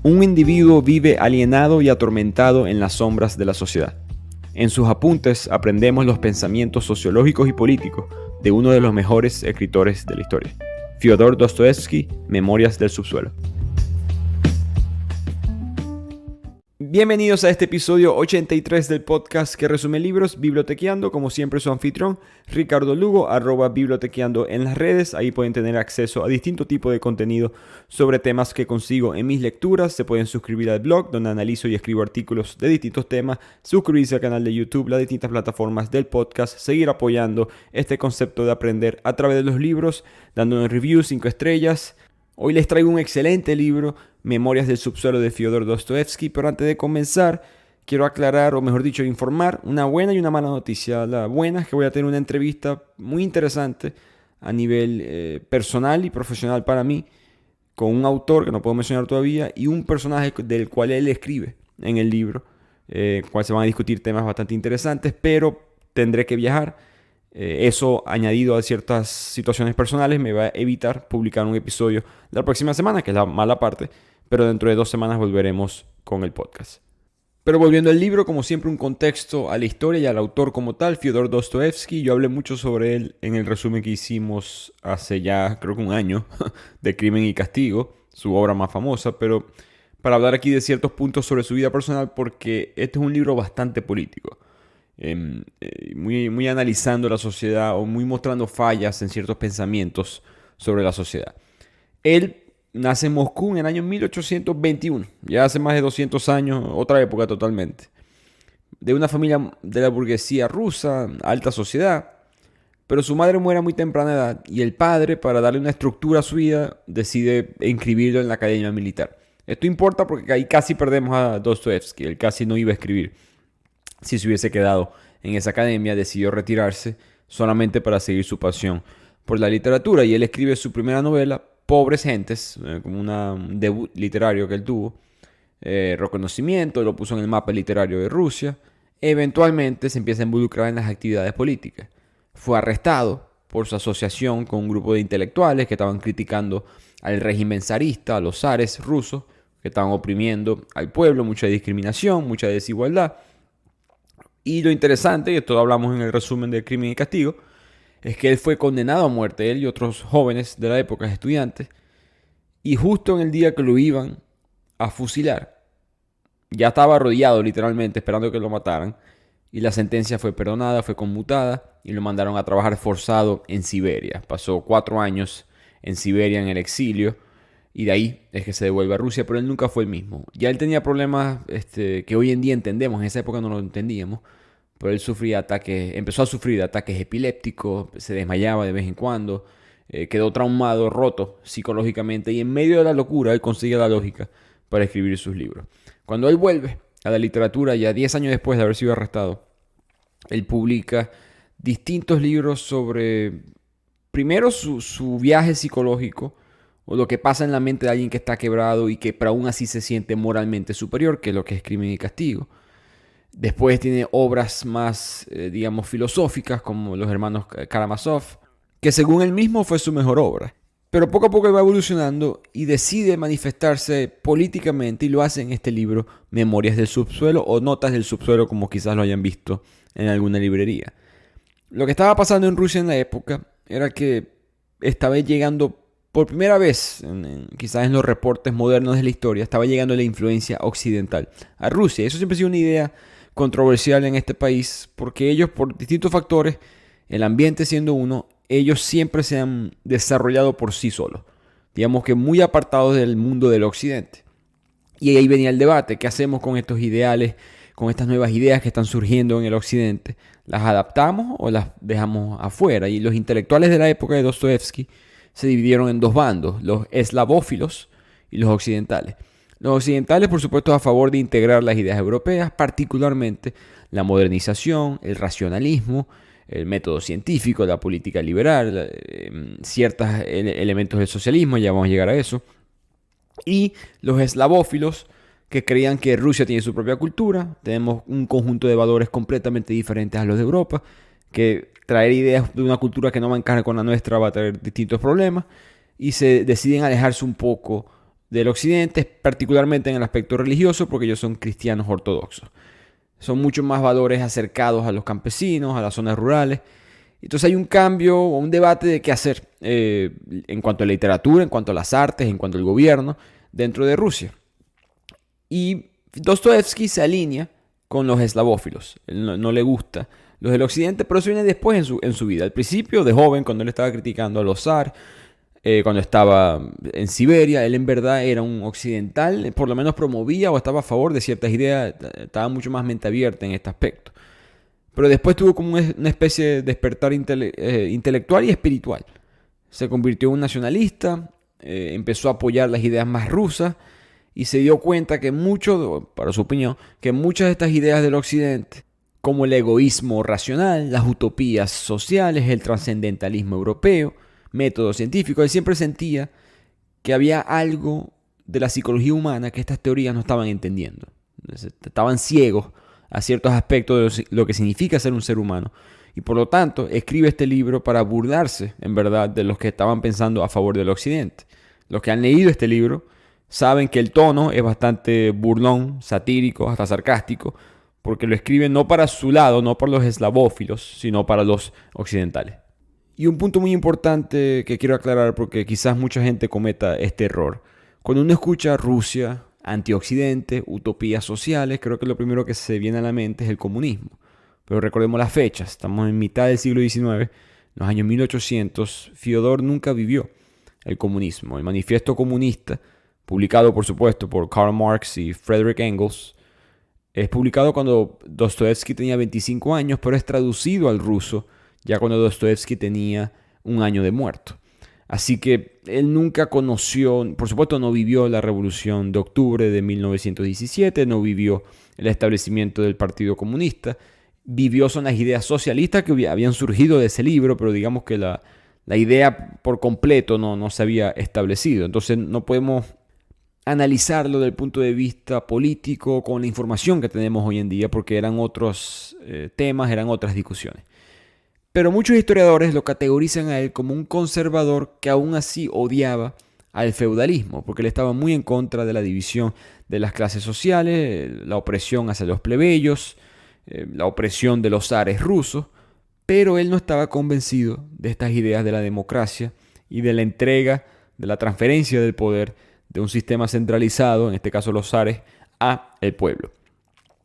Un individuo vive alienado y atormentado en las sombras de la sociedad. En sus apuntes aprendemos los pensamientos sociológicos y políticos de uno de los mejores escritores de la historia, Fyodor Dostoevsky, Memorias del subsuelo. Bienvenidos a este episodio 83 del podcast que resume libros, Bibliotequeando. Como siempre, su anfitrión, Ricardo Lugo, @bibliotequeando en las redes. Ahí pueden tener acceso a distinto tipo de contenido sobre temas que consigo en mis lecturas. Se pueden suscribir al blog, donde analizo y escribo artículos de distintos temas. Suscribirse al canal de YouTube, las distintas plataformas del podcast. Seguir apoyando este concepto de aprender a través de los libros, dándonos reviews 5 estrellas. Hoy les traigo un excelente libro, Memorias del subsuelo de Fyodor Dostoevsky, pero antes de comenzar quiero aclarar, o mejor dicho, informar una buena y una mala noticia. La buena es que voy a tener una entrevista muy interesante a nivel personal y profesional para mí, con un autor que no puedo mencionar todavía y un personaje del cual él escribe en el libro, cual se van a discutir temas bastante interesantes, pero tendré que viajar. Eso, añadido a ciertas situaciones personales, me va a evitar publicar un episodio la próxima semana, que es la mala parte, pero dentro de 2 semanas volveremos con el podcast. Pero volviendo al libro, como siempre, un contexto a la historia y al autor como tal, Fyodor Dostoevsky. Yo hablé mucho sobre él en el resumen que hicimos hace ya, creo que un año, de Crimen y Castigo, su obra más famosa, pero para hablar aquí de ciertos puntos sobre su vida personal, porque este es un libro bastante político. Muy analizando la sociedad o muy mostrando fallas en ciertos pensamientos sobre la sociedad. Él nace en Moscú en el año 1821, ya hace más de 200 años, otra época totalmente. De una familia de la burguesía rusa, alta sociedad, pero su madre muere a muy temprana edad y el padre, para darle una estructura a su vida, decide inscribirlo en la academia militar. Esto importa porque ahí casi perdemos a Dostoevsky, él casi no iba a escribir. Si se hubiese quedado en esa academia, decidió retirarse solamente para seguir su pasión por la literatura. Y él escribe su primera novela, Pobres Gentes, como un debut literario que él tuvo. Reconocimiento, lo puso en el mapa literario de Rusia. Eventualmente se empieza a involucrar en las actividades políticas. Fue arrestado por su asociación con un grupo de intelectuales que estaban criticando al régimen zarista, a los zares rusos, que estaban oprimiendo al pueblo, mucha discriminación, mucha desigualdad. Y lo interesante, y esto lo hablamos en el resumen de Crimen y Castigo, es que él fue condenado a muerte, él y otros jóvenes de la época, estudiantes, y justo en el día que lo iban a fusilar, ya estaba rodeado literalmente esperando que lo mataran, y la sentencia fue perdonada, fue conmutada, y lo mandaron a trabajar forzado en Siberia. Pasó 4 años en Siberia en el exilio, y de ahí es que se devuelve a Rusia, pero él nunca fue el mismo. Ya él tenía problemas que hoy en día entendemos, en esa época no lo entendíamos, pero él empezó a sufrir ataques epilépticos, se desmayaba de vez en cuando, quedó traumado, roto psicológicamente, y en medio de la locura él consigue la lógica para escribir sus libros. Cuando él vuelve a la literatura, ya 10 años después de haber sido arrestado, él publica distintos libros sobre, primero, su viaje psicológico, o lo que pasa en la mente de alguien que está quebrado y que pero aún así se siente moralmente superior, que es lo que es Crimen y Castigo. Después tiene obras más, filosóficas, como Los hermanos Karamazov, que según él mismo fue su mejor obra. Pero poco a poco va evolucionando y decide manifestarse políticamente, y lo hace en este libro, Memorias del subsuelo, o Notas del subsuelo, como quizás lo hayan visto en alguna librería. Lo que estaba pasando en Rusia en la época era que estaba llegando por primera vez, quizás en los reportes modernos de la historia, estaba llegando la influencia occidental a Rusia. Eso siempre ha sido una idea controversial en este país, porque ellos, por distintos factores, el ambiente siendo uno, ellos siempre se han desarrollado por sí solos. Digamos que muy apartados del mundo del occidente. Y ahí venía el debate: ¿qué hacemos con estos ideales, con estas nuevas ideas que están surgiendo en el occidente? ¿Las adaptamos o las dejamos afuera? Y los intelectuales de la época de Dostoevsky se dividieron en 2 bandos, los eslavófilos y los occidentales. Los occidentales, por supuesto, a favor de integrar las ideas europeas, particularmente la modernización, el racionalismo, el método científico, la política liberal, ciertos elementos del socialismo, ya vamos a llegar a eso. Y los eslavófilos, que creían que Rusia tiene su propia cultura, tenemos un conjunto de valores completamente diferentes a los de Europa, que traer ideas de una cultura que no va a encajar con la nuestra va a traer distintos problemas, y se deciden alejarse un poco del occidente, particularmente en el aspecto religioso, porque ellos son cristianos ortodoxos. Son mucho más valores acercados a los campesinos, a las zonas rurales. Entonces hay un cambio o un debate de qué hacer en cuanto a la literatura, en cuanto a las artes, en cuanto al gobierno dentro de Rusia. Y Dostoevsky se alinea con los eslavófilos. Él no le gusta los del occidente, pero eso viene después en su vida. Al principio, de joven, cuando él estaba criticando a los zar, cuando estaba en Siberia, él en verdad era un occidental, por lo menos promovía o estaba a favor de ciertas ideas, estaba mucho más mente abierta en este aspecto. Pero después tuvo como una especie de despertar intelectual y espiritual. Se convirtió en un nacionalista, empezó a apoyar las ideas más rusas y se dio cuenta que para su opinión, que muchas de estas ideas del occidente, como el egoísmo racional, las utopías sociales, el trascendentalismo europeo, métodos científicos, él siempre sentía que había algo de la psicología humana que estas teorías no estaban entendiendo. Estaban ciegos a ciertos aspectos de lo que significa ser un ser humano. Y por lo tanto, escribe este libro para burlarse, en verdad, de los que estaban pensando a favor del occidente. Los que han leído este libro saben que el tono es bastante burlón, satírico, hasta sarcástico, porque lo escriben no para su lado, no para los eslavófilos, sino para los occidentales. Y un punto muy importante que quiero aclarar, porque quizás mucha gente cometa este error. Cuando uno escucha Rusia, antioccidente, utopías sociales, creo que lo primero que se viene a la mente es el comunismo. Pero recordemos las fechas, estamos en mitad del siglo XIX, en los años 1800, Fyodor nunca vivió el comunismo. El manifiesto comunista, publicado por supuesto por Karl Marx y Friedrich Engels, es publicado cuando Dostoevsky tenía 25 años, pero es traducido al ruso ya cuando Dostoevsky tenía un año de muerto. Así que él nunca conoció, por supuesto no vivió la Revolución de Octubre de 1917, no vivió el establecimiento del Partido Comunista, vivió son las ideas socialistas que habían surgido de ese libro, pero digamos que la idea por completo no se había establecido. Entonces no podemos analizarlo desde el punto de vista político con la información que tenemos hoy en día, porque eran otros temas, eran otras discusiones. Pero muchos historiadores lo categorizan a él como un conservador que aún así odiaba al feudalismo, porque él estaba muy en contra de la división de las clases sociales, la opresión hacia los plebeyos, la opresión de los zares rusos, pero él no estaba convencido de estas ideas de la democracia y de la entrega, de la transferencia del poder de un sistema centralizado, en este caso los zares, a el pueblo.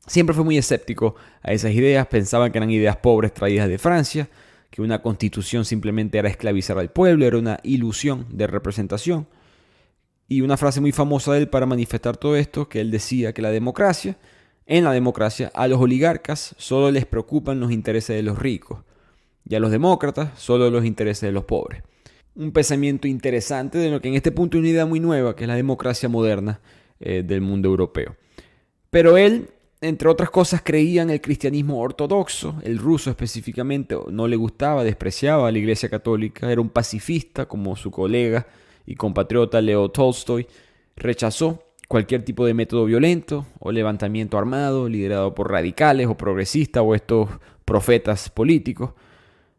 Siempre fue muy escéptico a esas ideas, pensaba que eran ideas pobres traídas de Francia, que una constitución simplemente era esclavizar al pueblo, era una ilusión de representación. Y una frase muy famosa de él para manifestar todo esto, que él decía que en la democracia, a los oligarcas solo les preocupan los intereses de los ricos, y a los demócratas solo los intereses de los pobres. Un pensamiento interesante de lo que en este punto es una idea muy nueva, que es la democracia moderna del mundo europeo. Pero él, entre otras cosas, creía en el cristianismo ortodoxo, el ruso específicamente, no le gustaba, despreciaba a la Iglesia Católica, era un pacifista como su colega y compatriota Leo Tolstoy, rechazó cualquier tipo de método violento o levantamiento armado liderado por radicales o progresistas o estos profetas políticos.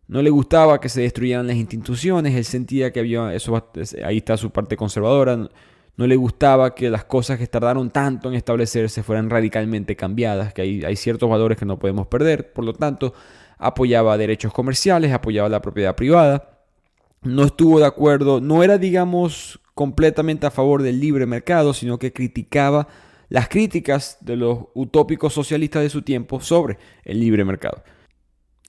No le gustaba que se destruyeran las instituciones, él sentía que ahí está su parte conservadora. No le gustaba que las cosas que tardaron tanto en establecerse fueran radicalmente cambiadas, que hay ciertos valores que no podemos perder. Por lo tanto, apoyaba derechos comerciales, apoyaba la propiedad privada. No estuvo de acuerdo, no era, digamos, completamente a favor del libre mercado, sino que criticaba las críticas de los utópicos socialistas de su tiempo sobre el libre mercado.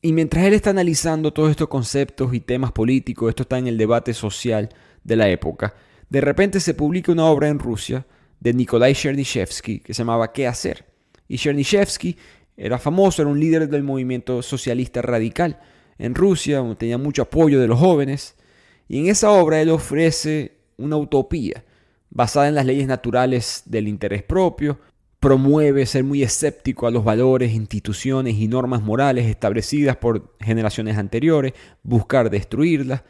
Y mientras él está analizando todos estos conceptos y temas políticos, esto está en el debate social de la época, de repente se publica una obra en Rusia de Nikolai Chernyshevsky que se llamaba ¿Qué hacer? Y Chernyshevsky era famoso, era un líder del movimiento socialista radical en Rusia, tenía mucho apoyo de los jóvenes. Y en esa obra él ofrece una utopía basada en las leyes naturales del interés propio, promueve ser muy escéptico a los valores, instituciones y normas morales establecidas por generaciones anteriores, buscar destruirlas.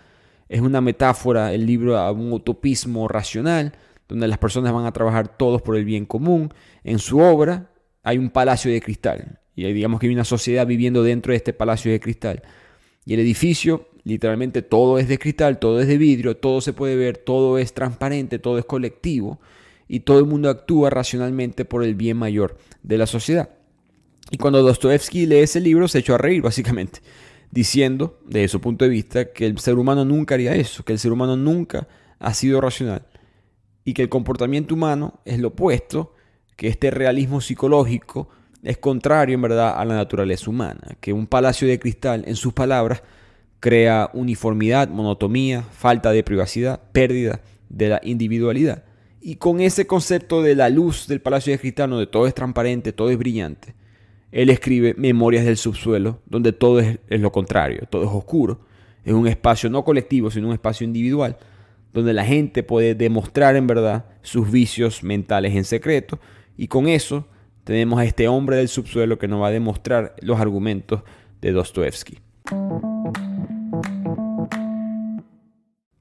Es una metáfora, el libro, a un utopismo racional, donde las personas van a trabajar todos por el bien común. En su obra hay un palacio de cristal, y digamos que hay una sociedad viviendo dentro de este palacio de cristal. Y el edificio literalmente todo es de cristal, todo es de vidrio, todo se puede ver, todo es transparente, todo es colectivo y todo el mundo actúa racionalmente por el bien mayor de la sociedad. Y cuando Dostoevsky lee ese libro se echó a reír básicamente, diciendo desde su punto de vista que el ser humano nunca haría eso, que el ser humano nunca ha sido racional y que el comportamiento humano es lo opuesto, que este realismo psicológico es contrario en verdad a la naturaleza humana, que un palacio de cristal, en sus palabras, crea uniformidad, monotonía, falta de privacidad, pérdida de la individualidad. Y con ese concepto de la luz del palacio de cristal, donde todo es transparente, todo es brillante, él escribe Memorias del subsuelo, donde todo es lo contrario, todo es oscuro. Es un espacio no colectivo, sino un espacio individual, donde la gente puede demostrar en verdad sus vicios mentales en secreto. Y con eso tenemos a este hombre del subsuelo que nos va a demostrar los argumentos de Dostoevsky.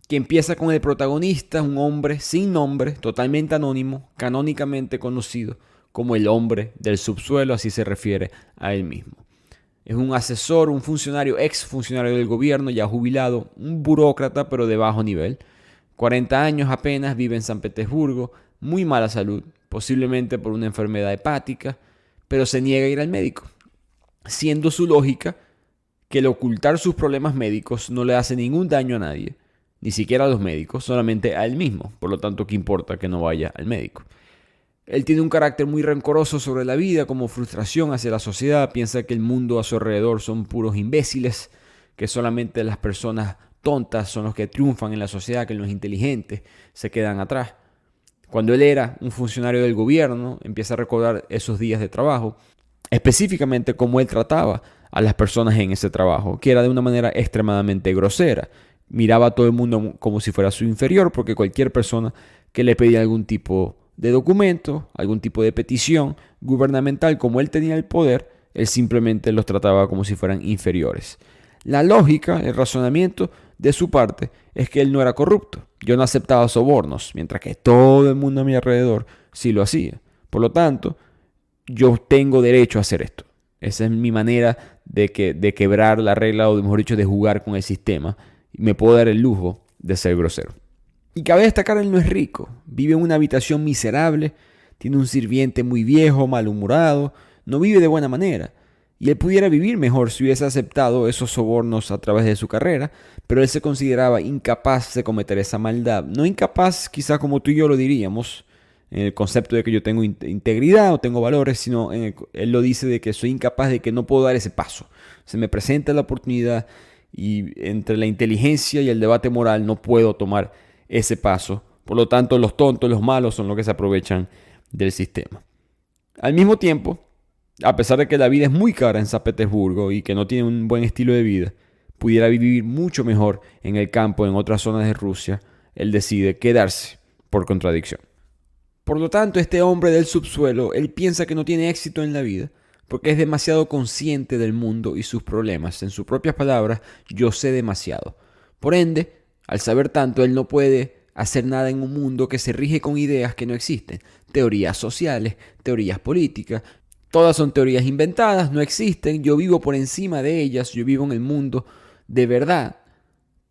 Que empieza con el protagonista, un hombre sin nombre, totalmente anónimo, canónicamente conocido como el hombre del subsuelo, así se refiere a él mismo. Es un asesor, un funcionario, ex funcionario del gobierno, ya jubilado, un burócrata pero de bajo nivel. 40 años apenas, vive en San Petersburgo, muy mala salud, posiblemente por una enfermedad hepática, pero se niega a ir al médico, siendo su lógica que el ocultar sus problemas médicos no le hace ningún daño a nadie, ni siquiera a los médicos, solamente a él mismo, por lo tanto, ¿qué importa que no vaya al médico? Él tiene un carácter muy rencoroso sobre la vida, como frustración hacia la sociedad. Piensa que el mundo a su alrededor son puros imbéciles, que solamente las personas tontas son los que triunfan en la sociedad, que los inteligentes se quedan atrás. Cuando él era un funcionario del gobierno, empieza a recordar esos días de trabajo, específicamente cómo él trataba a las personas en ese trabajo, que era de una manera extremadamente grosera. Miraba a todo el mundo como si fuera su inferior, porque cualquier persona que le pedía algún tipo de documento, algún tipo de petición gubernamental, como él tenía el poder, él simplemente los trataba como si fueran inferiores. La lógica, el razonamiento de su parte es que él no era corrupto. Yo no aceptaba sobornos, mientras que todo el mundo a mi alrededor sí lo hacía. Por lo tanto, yo tengo derecho a hacer esto. Esa es mi manera de quebrar la regla, o mejor dicho, de jugar con el sistema. Me puedo dar el lujo de ser grosero. Y cabe destacar, él no es rico, vive en una habitación miserable, tiene un sirviente muy viejo, malhumorado, no vive de buena manera. Y él pudiera vivir mejor si hubiese aceptado esos sobornos a través de su carrera, pero él se consideraba incapaz de cometer esa maldad. No incapaz quizás como tú y yo lo diríamos, en el concepto de que yo tengo integridad o tengo valores, sino él lo dice de que soy incapaz, de que no puedo dar ese paso. Se me presenta la oportunidad y entre la inteligencia y el debate moral no puedo tomar ese paso. Por lo tanto, los tontos, los malos son los que se aprovechan del sistema. Al mismo tiempo, a pesar de que la vida es muy cara en San Petersburgo y que no tiene un buen estilo de vida, pudiera vivir mucho mejor en el campo, en otras zonas de Rusia, él decide quedarse por contradicción. Por lo tanto, este hombre del subsuelo, él piensa que no tiene éxito en la vida porque es demasiado consciente del mundo y sus problemas. En sus propias palabras, yo sé demasiado. Por ende, al saber tanto, él no puede hacer nada en un mundo que se rige con ideas que no existen. Teorías sociales, teorías políticas. Todas son teorías inventadas, no existen. Yo vivo por encima de ellas. Yo vivo en el mundo de verdad.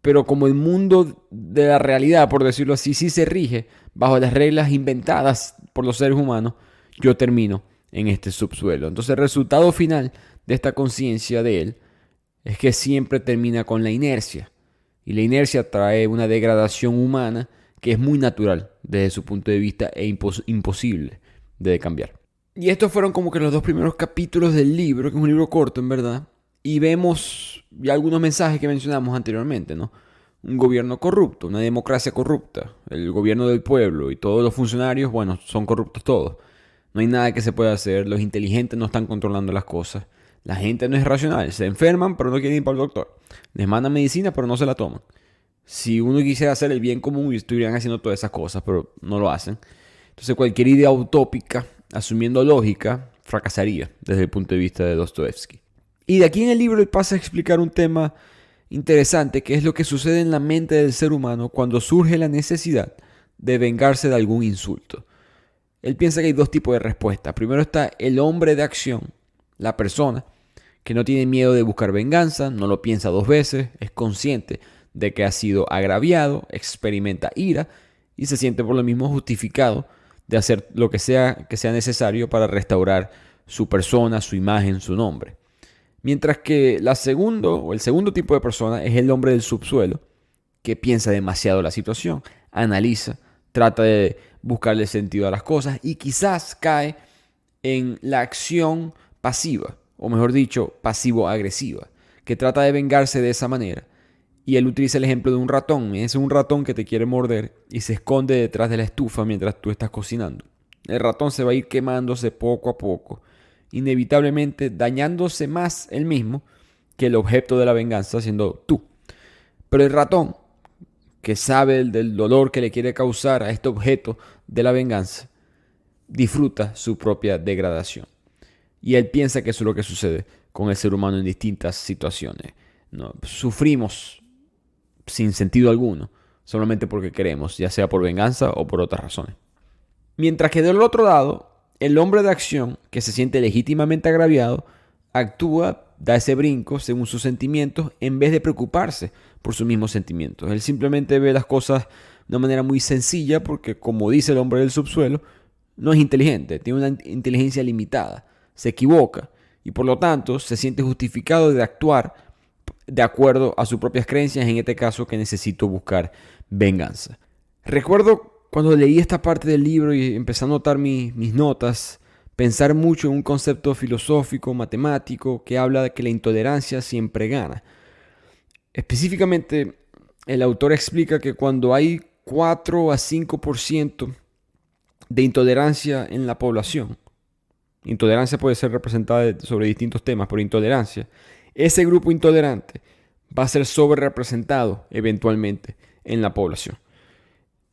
Pero como el mundo de la realidad, por decirlo así, sí se rige bajo las reglas inventadas por los seres humanos, yo termino en este subsuelo. Entonces el resultado final de esta conciencia de él es que siempre termina con la inercia. Y la inercia trae una degradación humana que es muy natural desde su punto de vista e imposible de cambiar. Y estos fueron como que los dos primeros capítulos del libro, que es un libro corto en verdad. Y vemos ya algunos mensajes que mencionamos anteriormente, ¿no? Un gobierno corrupto, una democracia corrupta, el gobierno del pueblo y todos los funcionarios, bueno, son corruptos todos. No hay nada que se pueda hacer, los inteligentes no están controlando las cosas. La gente no es racional, se enferman pero no quieren ir para el doctor. Les mandan medicina pero no se la toman. Si uno quisiera hacer el bien común, estuvieran haciendo todas esas cosas, pero no lo hacen. Entonces cualquier idea utópica, asumiendo lógica, fracasaría desde el punto de vista de Dostoevsky. Y de aquí en el libro él pasa a explicar un tema interesante, que es lo que sucede en la mente del ser humano cuando surge la necesidad de vengarse de algún insulto. Él piensa que hay dos tipos de respuesta. Primero está el hombre de acción, la persona que no tiene miedo de buscar venganza, no lo piensa dos veces, es consciente de que ha sido agraviado, experimenta ira y se siente por lo mismo justificado de hacer lo que sea necesario para restaurar su persona, su imagen, su nombre. Mientras que el segundo tipo de persona es el hombre del subsuelo, que piensa demasiado la situación, analiza, trata de buscarle sentido a las cosas y quizás cae en la acción pasiva, o mejor dicho, pasivo-agresiva, que trata de vengarse de esa manera. Y él utiliza el ejemplo de un ratón. Es un ratón que te quiere morder y se esconde detrás de la estufa mientras tú estás cocinando. El ratón se va a ir quemándose poco a poco, inevitablemente dañándose más él mismo que el objeto de la venganza, siendo tú. Pero el ratón, que sabe del dolor que le quiere causar a este objeto de la venganza, disfruta su propia degradación. Y él piensa que eso es lo que sucede con el ser humano en distintas situaciones. No, sufrimos sin sentido alguno, solamente porque queremos, ya sea por venganza o por otras razones. Mientras que del otro lado, el hombre de acción, que se siente legítimamente agraviado, actúa, da ese brinco según sus sentimientos en vez de preocuparse por sus mismos sentimientos. Él simplemente ve las cosas de una manera muy sencilla porque, como dice el hombre del subsuelo, no es inteligente, tiene una inteligencia limitada, se equivoca y por lo tanto se siente justificado de actuar de acuerdo a sus propias creencias, en este caso que necesito buscar venganza. Recuerdo cuando leí esta parte del libro y empecé a anotar mis notas, pensar mucho en un concepto filosófico, matemático, que habla de que la intolerancia siempre gana. Específicamente, el autor explica que cuando hay 4 a 5% de intolerancia en la población, intolerancia puede ser representada sobre distintos temas, pero intolerancia, ese grupo intolerante va a ser sobrerepresentado eventualmente en la población.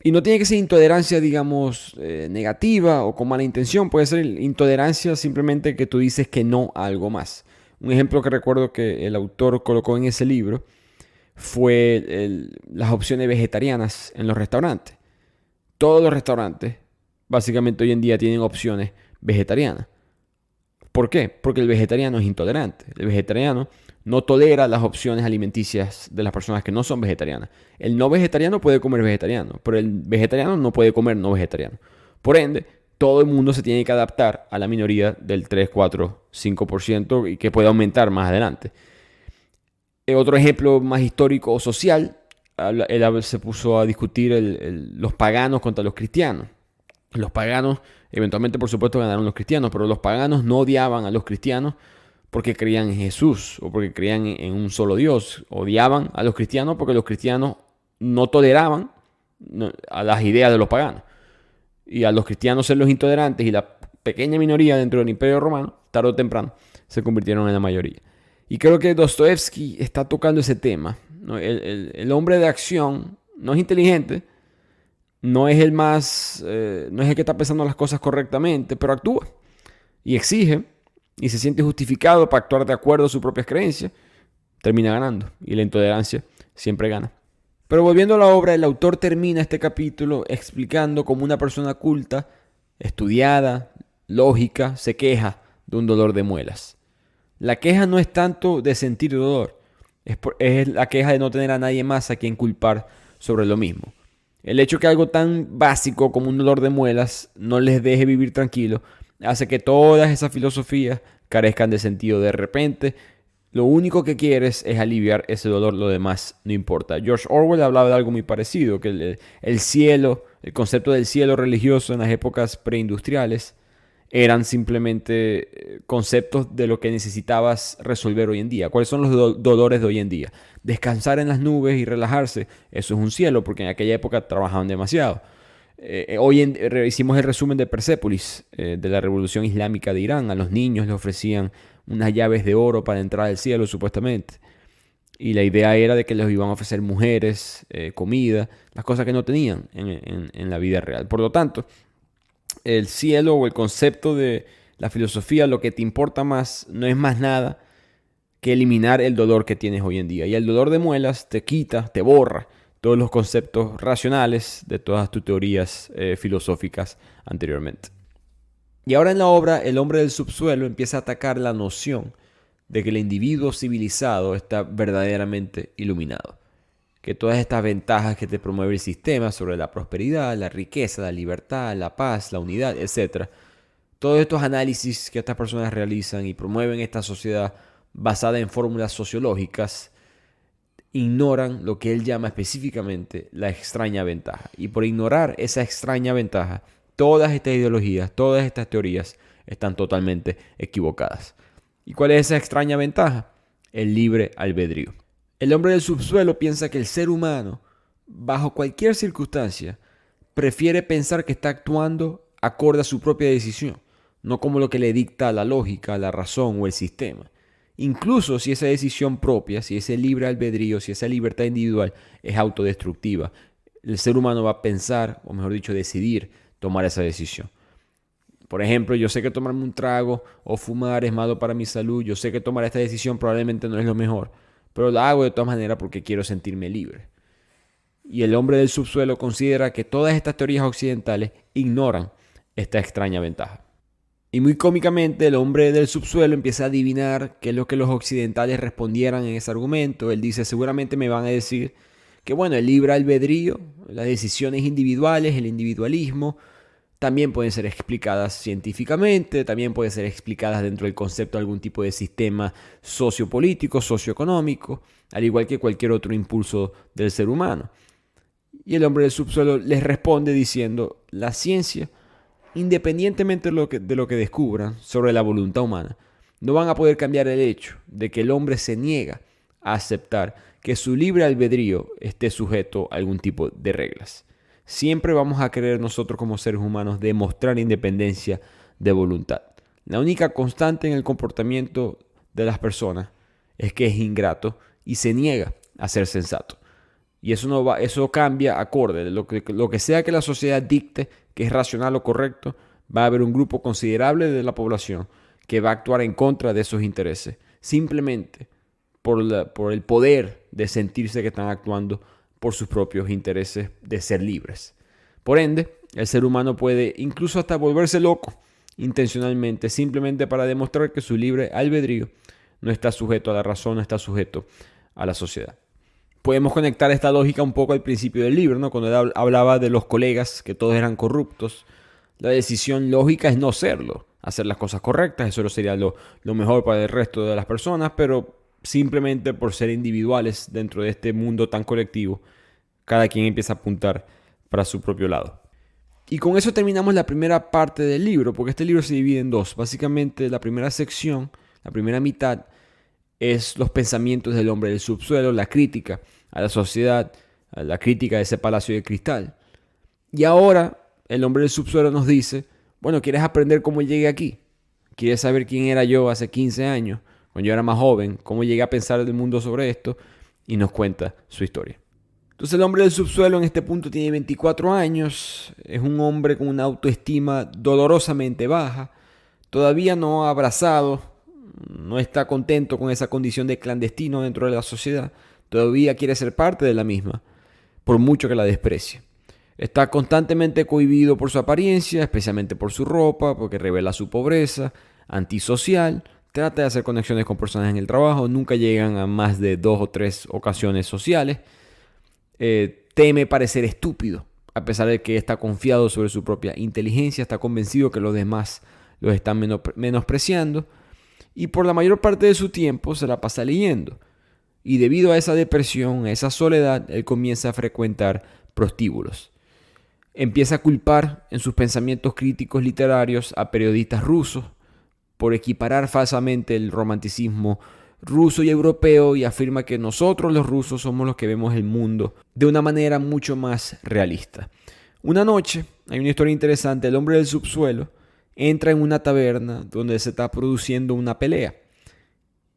Y no tiene que ser intolerancia, digamos, negativa o con mala intención. Puede ser intolerancia simplemente que tú dices que no a algo más. Un ejemplo que recuerdo que el autor colocó en ese libro fue las opciones vegetarianas en los restaurantes. Todos los restaurantes, básicamente hoy en día, tienen opciones vegetarianas. ¿Por qué? Porque el vegetariano es intolerante. El vegetariano no tolera las opciones alimenticias de las personas que no son vegetarianas. El no vegetariano puede comer vegetariano, pero el vegetariano no puede comer no vegetariano. Por ende, todo el mundo se tiene que adaptar a la minoría del 3, 4, 5% y que puede aumentar más adelante. Otro ejemplo más histórico o social, él se puso a discutir los paganos contra los cristianos. Los paganos, eventualmente por supuesto ganaron los cristianos, pero los paganos no odiaban a los cristianos porque creían en Jesús o porque creían en un solo Dios. Odiaban a los cristianos porque los cristianos no toleraban a las ideas de los paganos. Y a los cristianos ser los intolerantes y la pequeña minoría dentro del Imperio Romano, tarde o temprano, se convirtieron en la mayoría. Y creo que Dostoyevsky está tocando ese tema, ¿no? El hombre de acción no es inteligente, no es no es el que está pensando las cosas correctamente, pero actúa y exige y se siente justificado para actuar de acuerdo a sus propias creencias, termina ganando y la intolerancia siempre gana. Pero volviendo a la obra, el autor termina este capítulo explicando cómo una persona culta, estudiada, lógica, se queja de un dolor de muelas. La queja no es tanto de sentir dolor, es la queja de no tener a nadie más a quien culpar sobre lo mismo. El hecho que algo tan básico como un dolor de muelas no les deje vivir tranquilo hace que todas esas filosofías carezcan de sentido. De repente, lo único que quieres es aliviar ese dolor, lo demás no importa. George Orwell hablaba de algo muy parecido, que el cielo, el concepto del cielo religioso en las épocas preindustriales eran simplemente conceptos de lo que necesitabas resolver hoy en día. ¿Cuáles son los dolores de hoy en día? Descansar en las nubes y relajarse, eso es un cielo, porque en aquella época trabajaban demasiado. Hicimos el resumen de Persépolis, de la revolución islámica de Irán. A los niños les ofrecían unas llaves de oro para entrar al cielo, supuestamente. Y la idea era de que les iban a ofrecer mujeres, comida, las cosas que no tenían en la vida real. Por lo tanto, el cielo o el concepto de la filosofía, lo que te importa más, no es más nada que eliminar el dolor que tienes hoy en día. Y el dolor de muelas te quita, te borra todos los conceptos racionales de todas tus teorías filosóficas anteriormente. Y ahora en la obra, el hombre del subsuelo empieza a atacar la noción de que el individuo civilizado está verdaderamente iluminado. Que todas estas ventajas que te promueve el sistema sobre la prosperidad, la riqueza, la libertad, la paz, la unidad, etc. Todos estos análisis que estas personas realizan y promueven esta sociedad basada en fórmulas sociológicas ignoran lo que él llama específicamente la extraña ventaja. Y por ignorar esa extraña ventaja, todas estas ideologías, todas estas teorías están totalmente equivocadas. ¿Y cuál es esa extraña ventaja? El libre albedrío. El hombre del subsuelo piensa que el ser humano, bajo cualquier circunstancia, prefiere pensar que está actuando acorde a su propia decisión, no como lo que le dicta la lógica, la razón o el sistema. Incluso si esa decisión propia, si ese libre albedrío, si esa libertad individual es autodestructiva, el ser humano va a pensar, o mejor dicho, decidir tomar esa decisión. Por ejemplo, yo sé que tomarme un trago o fumar es malo para mi salud, yo sé que tomar esta decisión probablemente no es lo mejor, pero la hago de todas maneras porque quiero sentirme libre. Y el hombre del subsuelo considera que todas estas teorías occidentales ignoran esta extraña ventaja. Y muy cómicamente el hombre del subsuelo empieza a adivinar qué es lo que los occidentales respondieran en ese argumento. Él dice, seguramente me van a decir que bueno, el libre albedrío, las decisiones individuales, el individualismo, también pueden ser explicadas científicamente, también pueden ser explicadas dentro del concepto de algún tipo de sistema sociopolítico, socioeconómico, al igual que cualquier otro impulso del ser humano. Y el hombre del subsuelo les responde diciendo, la ciencia, independientemente de lo que descubran sobre la voluntad humana, no van a poder cambiar el hecho de que el hombre se niega a aceptar que su libre albedrío esté sujeto a algún tipo de reglas. Siempre vamos a querer nosotros como seres humanos demostrar independencia de voluntad. La única constante en el comportamiento de las personas es que es ingrato y se niega a ser sensato. Y eso cambia acorde. Lo que sea que la sociedad dicte que es racional o correcto, va a haber un grupo considerable de la población que va a actuar en contra de esos intereses, simplemente por el poder de sentirse que están actuando por sus propios intereses de ser libres. Por ende, el ser humano puede incluso hasta volverse loco intencionalmente, simplemente para demostrar que su libre albedrío no está sujeto a la razón, no está sujeto a la sociedad. Podemos conectar esta lógica un poco al principio del libro, ¿no? Cuando él hablaba de los colegas, que todos eran corruptos. La decisión lógica es no serlo, hacer las cosas correctas, eso sería lo mejor para el resto de las personas, pero simplemente por ser individuales dentro de este mundo tan colectivo, cada quien empieza a apuntar para su propio lado. Y con eso terminamos la primera parte del libro, porque este libro se divide en dos. Básicamente la primera sección, la primera mitad, es los pensamientos del hombre del subsuelo, la crítica a la sociedad, a la crítica de ese palacio de cristal. Y ahora el hombre del subsuelo nos dice, bueno, ¿quieres aprender cómo llegué aquí? ¿Quieres saber quién era yo hace 15 años, cuando yo era más joven? ¿Cómo llegué a pensar del mundo sobre esto? Y nos cuenta su historia. Entonces el hombre del subsuelo en este punto tiene 24 años, es un hombre con una autoestima dolorosamente baja, todavía no ha abrazado, no está contento con esa condición de clandestino dentro de la sociedad, todavía quiere ser parte de la misma, por mucho que la desprecie. Está constantemente cohibido por su apariencia, especialmente por su ropa, porque revela su pobreza, antisocial, trata de hacer conexiones con personas en el trabajo, nunca llegan a más de 2 o 3 ocasiones sociales, teme parecer estúpido, a pesar de que está confiado sobre su propia inteligencia, está convencido que los demás los están menospreciando, y por la mayor parte de su tiempo se la pasa leyendo. Y debido a esa depresión, a esa soledad, él comienza a frecuentar prostíbulos. Empieza a culpar en sus pensamientos críticos literarios a periodistas rusos por equiparar falsamente el romanticismo ruso y europeo, y afirma que nosotros los rusos somos los que vemos el mundo de una manera mucho más realista. Una noche, hay una historia interesante, el hombre del subsuelo entra en una taberna donde se está produciendo una pelea.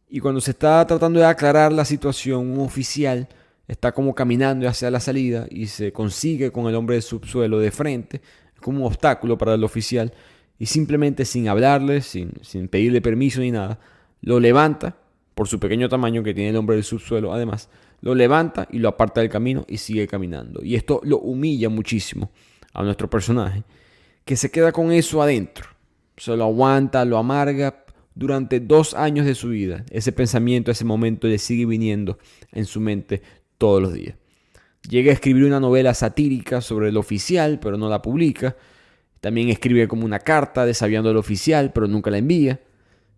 Y cuando se está tratando de aclarar la situación, un oficial está como caminando hacia la salida y se consigue con el hombre del subsuelo de frente, como un obstáculo para el oficial, y simplemente sin hablarle, sin pedirle permiso ni nada, lo levanta, por su pequeño tamaño que tiene el hombre del subsuelo, además, lo levanta y lo aparta del camino y sigue caminando. Y esto lo humilla muchísimo a nuestro personaje, que se queda con eso adentro. Se lo aguanta, lo amarga durante 2 años de su vida. Ese pensamiento, ese momento le sigue viniendo en su mente todos los días. Llega a escribir una novela satírica sobre el oficial, pero no la publica. También escribe como una carta desafiando al oficial, pero nunca la envía.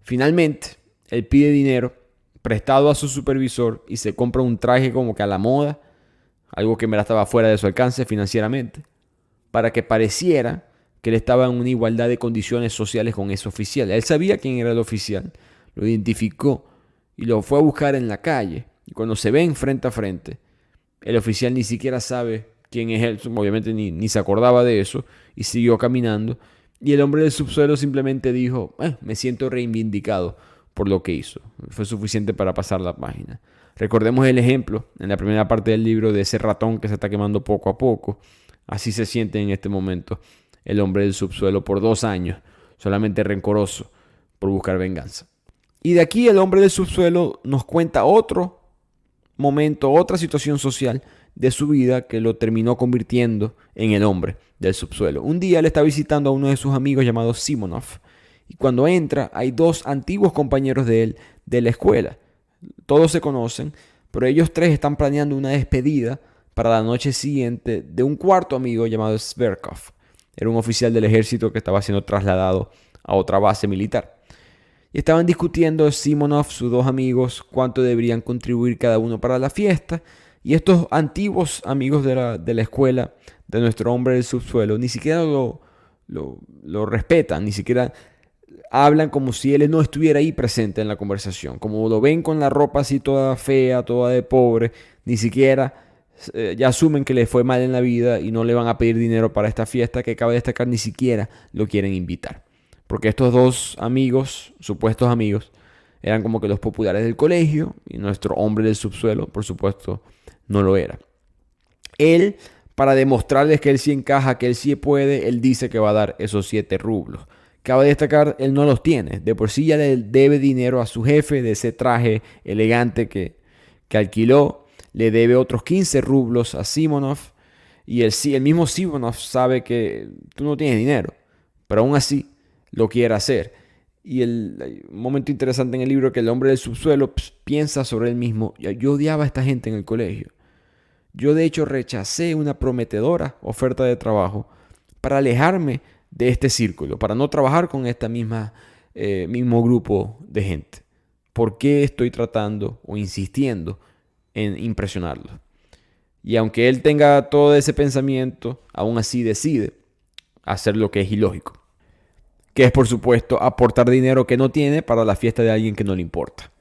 Finalmente, él pide dinero prestado a su supervisor y se compra un traje como que a la moda, algo que me estaba fuera de su alcance financieramente, para que pareciera que él estaba en una igualdad de condiciones sociales con ese oficial. Él sabía quién era el oficial, lo identificó y lo fue a buscar en la calle. Y cuando se ven frente a frente, el oficial ni siquiera sabe quién es él, obviamente ni se acordaba de eso, y siguió caminando. Y el hombre del subsuelo simplemente dijo, me siento reivindicado por lo que hizo. Fue suficiente para pasar la página. Recordemos el ejemplo en la primera parte del libro de ese ratón que se está quemando poco a poco. Así se siente en este momento el hombre del subsuelo por 2 años, solamente rencoroso por buscar venganza. Y de aquí el hombre del subsuelo nos cuenta otro momento, otra situación social de su vida que lo terminó convirtiendo en el hombre del subsuelo. Un día él está visitando a uno de sus amigos llamado Simonov, y cuando entra hay 2 antiguos compañeros de él de la escuela. Todos se conocen, pero ellos 3 están planeando una despedida para la noche siguiente de un cuarto amigo llamado Zverkov. Era un oficial del ejército que estaba siendo trasladado a otra base militar. Y estaban discutiendo Simonov, sus 2 amigos, cuánto deberían contribuir cada uno para la fiesta. Y estos antiguos amigos de la escuela de nuestro hombre del subsuelo ni siquiera lo respetan, ni siquiera hablan como si él no estuviera ahí presente en la conversación. Como lo ven con la ropa así toda fea, toda de pobre, ni siquiera ya asumen que le fue mal en la vida y no le van a pedir dinero para esta fiesta que cabe destacar, ni siquiera lo quieren invitar. Porque estos 2 amigos, supuestos amigos, eran como que los populares del colegio y nuestro hombre del subsuelo, por supuesto, no lo era. Él, para demostrarles que él sí encaja, que él sí puede, él dice que va a dar esos 7 rublos. Cabe destacar, él no los tiene. De por sí ya le debe dinero a su jefe de ese traje elegante que alquiló. Le debe otros 15 rublos a Simonov. Y el mismo Simonov sabe que tú no tienes dinero, pero aún así lo quiere hacer. Y un momento interesante en el libro que el hombre del subsuelo piensa sobre él mismo. Yo odiaba a esta gente en el colegio. Yo de hecho rechacé una prometedora oferta de trabajo para alejarme de este círculo, para no trabajar con este mismo grupo de gente. ¿Por qué estoy tratando o insistiendo en impresionarlo? Y aunque él tenga todo ese pensamiento, aún así decide hacer lo que es ilógico, que es por supuesto aportar dinero que no tiene para la fiesta de alguien que no le importa.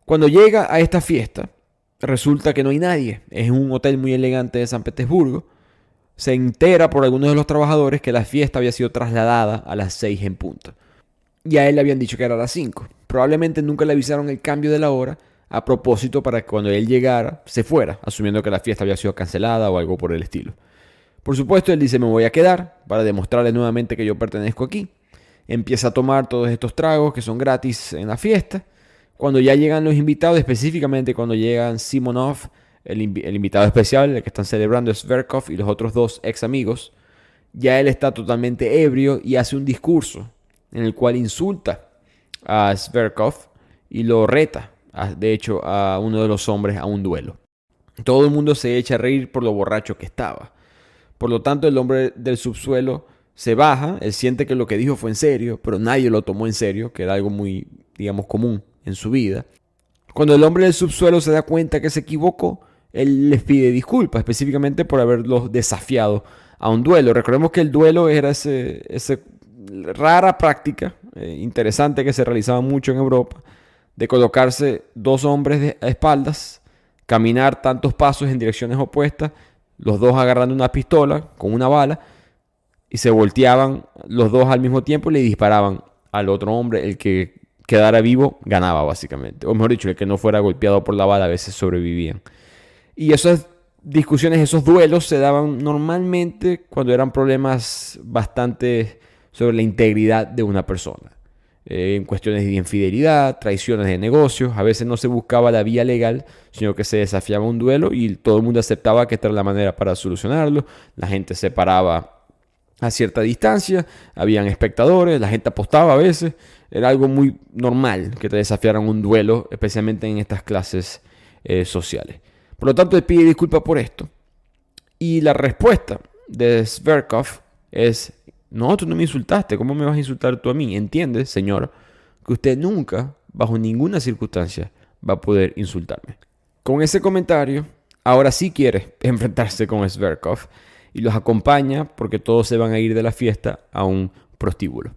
Cuando llega a esta fiesta, resulta que no hay nadie. Es un hotel muy elegante de San Petersburgo. Se entera por algunos de los trabajadores que la fiesta había sido trasladada a las 6 en punto. Y a él le habían dicho que era a las 5. Probablemente nunca le avisaron el cambio de la hora a propósito para que cuando él llegara se fuera, asumiendo que la fiesta había sido cancelada o algo por el estilo. Por supuesto, él dice, me voy a quedar para demostrarle nuevamente que yo pertenezco aquí. Empieza a tomar todos estos tragos que son gratis en la fiesta. Cuando ya llegan los invitados, específicamente cuando llegan Simonov, el invitado especial, el que están celebrando es Zverkov y los otros 2 ex amigos, ya él está totalmente ebrio y hace un discurso en el cual insulta a Zverkov y lo reta, de hecho, a uno de los hombres a un duelo. Todo el mundo se echa a reír por lo borracho que estaba. Por lo tanto, el hombre del subsuelo se baja, él siente que lo que dijo fue en serio, pero nadie lo tomó en serio, que era algo muy, digamos, común en su vida. Cuando el hombre del subsuelo se da cuenta que se equivocó, él les pide disculpas, específicamente por haberlos desafiado a un duelo. Recordemos que el duelo era esa rara práctica interesante que se realizaba mucho en Europa, de colocarse 2 hombres a espaldas, caminar tantos pasos en direcciones opuestas, los 2 agarrando una pistola con una bala, y se volteaban los 2 al mismo tiempo y le disparaban al otro hombre. El que quedara vivo ganaba básicamente, o mejor dicho, el que no fuera golpeado por la bala a veces sobrevivían. Y esas discusiones, esos duelos se daban normalmente cuando eran problemas bastante sobre la integridad de una persona, en cuestiones de infidelidad, traiciones de negocios. A veces no se buscaba la vía legal, sino que se desafiaba un duelo y todo el mundo aceptaba que esta era la manera para solucionarlo. La gente se paraba a cierta distancia, habían espectadores, la gente apostaba a veces. Era algo muy normal que te desafiaran un duelo, especialmente en estas clases sociales. Por lo tanto, él pide disculpas por esto. Y la respuesta de Zverkov es: no, tú no me insultaste, ¿cómo me vas a insultar tú a mí? Entiende, señor, que usted nunca, bajo ninguna circunstancia, va a poder insultarme. Con ese comentario, ahora sí quiere enfrentarse con Zverkov y los acompaña porque todos se van a ir de la fiesta a un prostíbulo.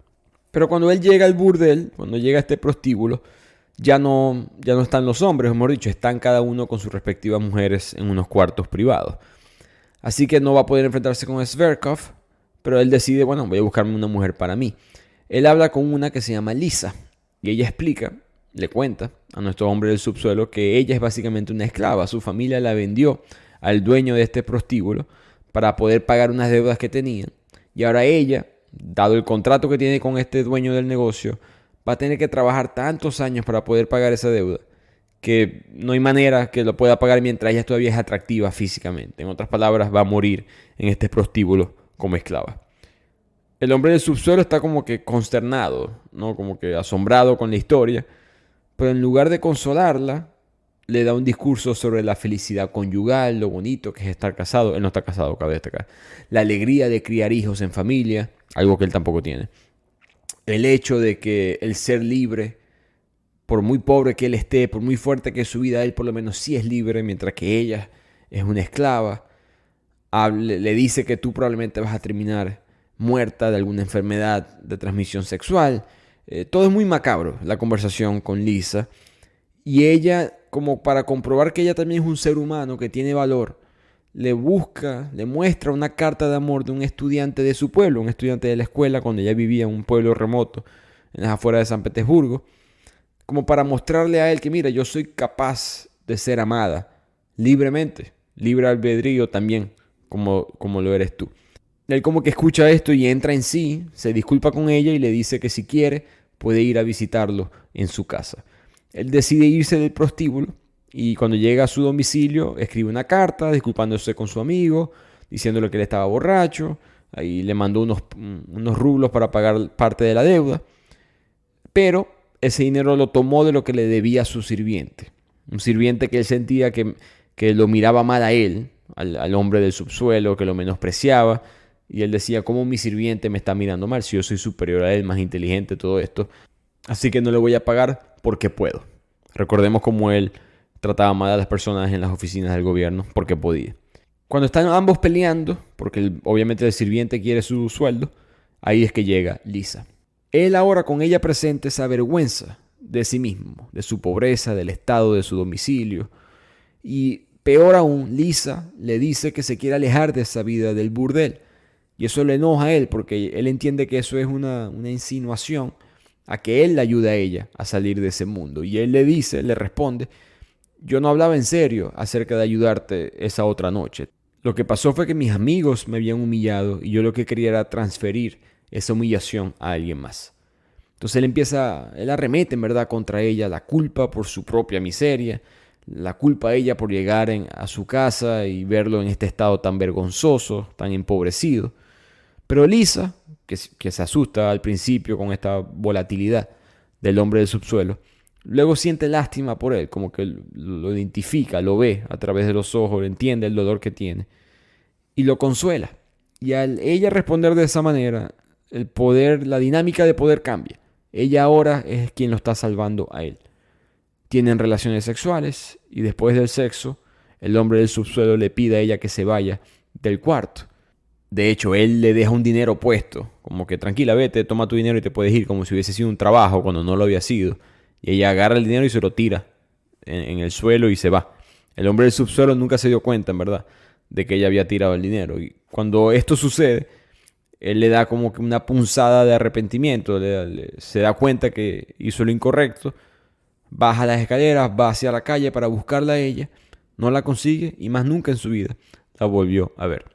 Pero cuando él llega al burdel, cuando llega a este prostíbulo, ya no están los hombres, mejor dicho, están cada uno con sus respectivas mujeres en unos cuartos privados. Así que no va a poder enfrentarse con Zverkov, pero él decide, bueno, voy a buscarme una mujer para mí. Él habla con una que se llama Lisa y ella explica, le cuenta a nuestro hombre del subsuelo que ella es básicamente una esclava. Su familia la vendió al dueño de este prostíbulo para poder pagar unas deudas que tenían. Y ahora ella, dado el contrato que tiene con este dueño del negocio, va a tener que trabajar tantos años para poder pagar esa deuda que no hay manera que lo pueda pagar mientras ella todavía es atractiva físicamente. En otras palabras, va a morir en este prostíbulo como esclava. El hombre del subsuelo está como que consternado, ¿no? Como que asombrado con la historia, pero en lugar de consolarla, le da un discurso sobre la felicidad conyugal, lo bonito que es estar casado. Él no está casado, cabe destacar. La alegría de criar hijos en familia, algo que él tampoco tiene. El hecho de que el ser libre, por muy pobre que él esté, por muy fuerte que es su vida, él por lo menos sí es libre, mientras que ella es una esclava. Le dice que tú probablemente vas a terminar muerta de alguna enfermedad de transmisión sexual. Todo es muy macabro, la conversación con Lisa. Y ella, como para comprobar que ella también es un ser humano que tiene valor, le muestra una carta de amor de un estudiante de su pueblo, un estudiante de la escuela cuando ella vivía en un pueblo remoto, en las afueras de San Petersburgo, como para mostrarle a él que, mira, yo soy capaz de ser amada libremente, libre albedrío también, como lo eres tú. Él como que escucha esto y entra en sí, se disculpa con ella y le dice que si quiere puede ir a visitarlo en su casa. Él decide irse del prostíbulo y cuando llega a su domicilio escribe una carta disculpándose con su amigo, diciéndole que él estaba borracho, ahí le mandó unos rublos para pagar parte de la deuda, pero ese dinero lo tomó de lo que le debía a su sirviente. Un sirviente que él sentía que lo miraba mal a él, al hombre del subsuelo, que lo menospreciaba. Y él decía, ¿cómo mi sirviente me está mirando mal? Si yo soy superior a él, más inteligente, todo esto. Así que no le voy a pagar porque puedo. Recordemos cómo él trataba mal a las personas en las oficinas del gobierno porque podía. Cuando están ambos peleando, porque obviamente el sirviente quiere su sueldo, ahí es que llega Lisa. Él ahora con ella presente se avergüenza de sí mismo, de su pobreza, del estado de su domicilio. Y peor aún, Lisa le dice que se quiere alejar de esa vida del burdel. Y eso le enoja a él porque él entiende que eso es una insinuación a que él le ayude a ella a salir de ese mundo. Y él le responde, yo no hablaba en serio acerca de ayudarte esa otra noche. Lo que pasó fue que mis amigos me habían humillado y yo lo que quería era transferir esa humillación a alguien más. Entonces él arremete en verdad contra ella, la culpa por su propia miseria, la culpa a ella por llegar a su casa y verlo en este estado tan vergonzoso, tan empobrecido. Pero Lisa, que se asusta al principio con esta volatilidad del hombre del subsuelo, luego siente lástima por él, como que lo identifica, lo ve a través de los ojos, entiende el dolor que tiene y lo consuela. Y al ella responder de esa manera, la dinámica de poder cambia. Ella ahora es quien lo está salvando a él. Tienen relaciones sexuales y después del sexo, el hombre del subsuelo le pide a ella que se vaya del cuarto. De hecho, él le deja un dinero puesto, como que tranquila, vete, toma tu dinero y te puedes ir, como si hubiese sido un trabajo cuando no lo había sido. Y ella agarra el dinero y se lo tira en el suelo y se va. El hombre del subsuelo nunca se dio cuenta, en verdad, de que ella había tirado el dinero. Y cuando esto sucede, él le da como que una punzada de arrepentimiento, se da cuenta que hizo lo incorrecto, baja las escaleras, va hacia la calle para buscarla a ella, no la consigue y más nunca en su vida la volvió a ver.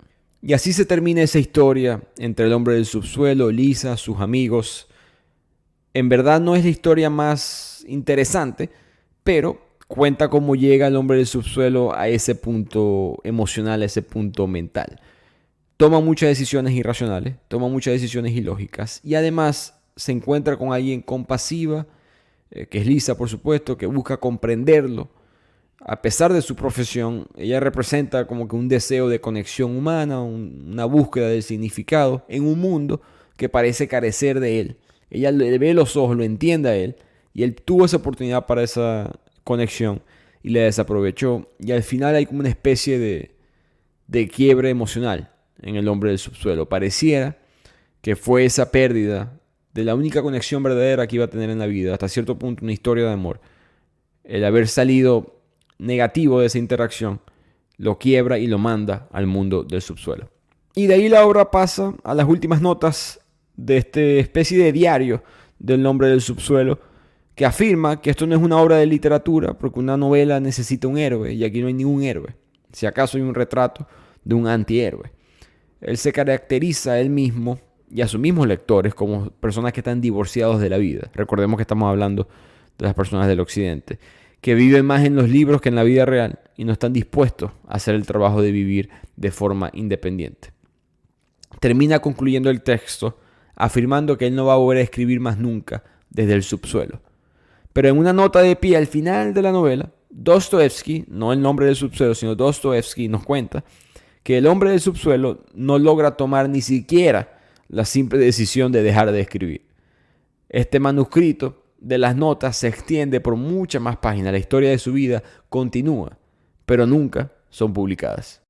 Y así se termina esa historia entre el hombre del subsuelo, Lisa, sus amigos. En verdad no es la historia más interesante, pero cuenta cómo llega el hombre del subsuelo a ese punto emocional, a ese punto mental. toma muchas decisiones irracionales, toma muchas decisiones ilógicas y además se encuentra con alguien compasiva, que es Lisa, por supuesto, que busca comprenderlo. A pesar de su profesión, ella representa como que un deseo de conexión humana, una búsqueda del significado en un mundo que parece carecer de él. Ella le ve los ojos, lo entiende a él, y él tuvo esa oportunidad para esa conexión y la desaprovechó. Y al final hay como una especie de quiebre emocional en el hombre del subsuelo. Pareciera que fue esa pérdida de la única conexión verdadera que iba a tener en la vida, hasta cierto punto una historia de amor. El haber salido negativo de esa interacción lo quiebra y lo manda al mundo del subsuelo. Y de ahí la obra pasa a las últimas notas de esta especie de diario del hombre del subsuelo, que afirma que esto no es una obra de literatura porque una novela necesita un héroe y aquí no hay ningún héroe. Si acaso hay un retrato de un antihéroe. Él se caracteriza a él mismo y a sus mismos lectores como personas que están divorciados de la vida. Recordemos que estamos hablando de las personas del occidente, que viven más en los libros que en la vida real y no están dispuestos a hacer el trabajo de vivir de forma independiente. Termina concluyendo el texto afirmando que él no va a volver a escribir más nunca desde el subsuelo. Pero en una nota de pie al final de la novela, Dostoevsky, no el nombre del subsuelo, sino Dostoevsky, nos cuenta que el hombre del subsuelo no logra tomar ni siquiera la simple decisión de dejar de escribir. Este manuscrito de las notas se extiende por muchas más páginas. La historia de su vida continúa, pero nunca son publicadas.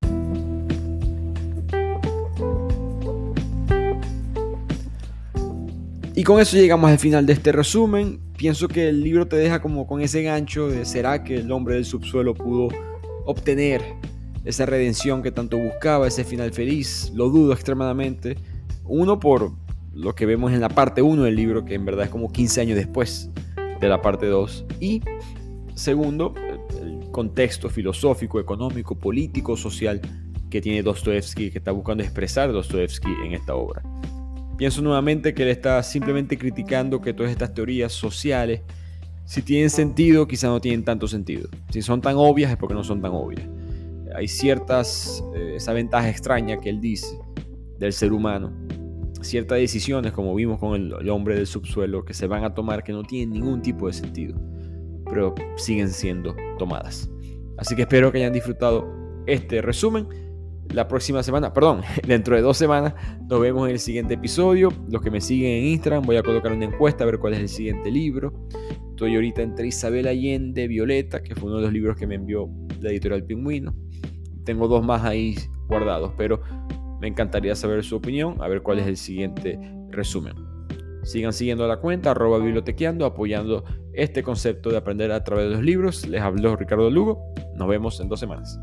Y con eso llegamos al final de este resumen. Pienso que el libro te deja como con ese gancho de ¿será que el hombre del subsuelo pudo obtener esa redención que tanto buscaba, ese final feliz? Lo dudo extremadamente. Uno, por lo que vemos en la parte 1 del libro, que en verdad es como 15 años después de la parte 2. Y segundo, el contexto filosófico, económico, político, social que tiene Dostoevsky, que está buscando expresar Dostoevsky en esta obra. Pienso nuevamente que él está simplemente criticando que todas estas teorías sociales, si tienen sentido, quizá no tienen tanto sentido. Si son tan obvias, es porque no son tan obvias. Hay esa ventaja extraña que él dice del ser humano, ciertas decisiones, como vimos con el hombre del subsuelo, que se van a tomar que no tienen ningún tipo de sentido, pero siguen siendo tomadas. Así que espero que hayan disfrutado este resumen. La próxima semana, dentro de 2 semanas, nos vemos en el siguiente episodio. Los que me siguen en Instagram, voy a colocar una encuesta a ver cuál es el siguiente libro. Estoy ahorita entre Isabel Allende, Violeta, que fue uno de los libros que me envió la editorial Pingüino. Tengo 2 más ahí guardados, pero me encantaría saber su opinión, a ver cuál es el siguiente resumen. Sigan siguiendo la cuenta @bibliotequeando, apoyando este concepto de aprender a través de los libros. Les habló Ricardo Lugo. Nos vemos en 2 semanas.